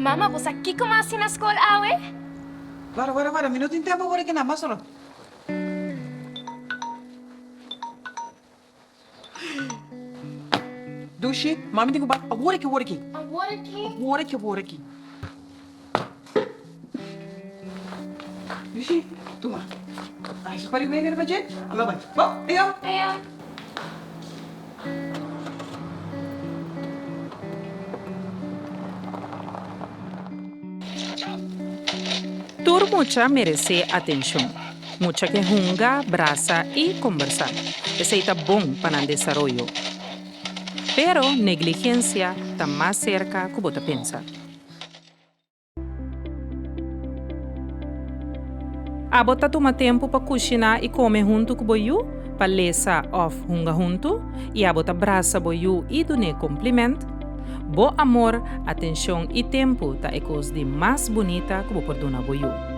Mama, você aqui como assim na escola, awe? Para, minuto em tempo agora que na massa. Dushi, mami tem que bater. Agora aqui. Agora aqui? Dushi, toma. Ai, se pare bem, né, gente? Alô, vai. Bom, eu. Ayan. Tur mucha merece atenção. Mucha que hunga, braça e conversar. Receita bom para o desenvolvimento. Pero negligência está mais cerca que você pensa. A bota toma tempo para cozinhar e comer junto com boiú, para lesa of hunga junto, e a bota braça boiú e dune cumprimento. Bo amor, atenção e tempo tá é coisa de mais bonita que você perdona boiú.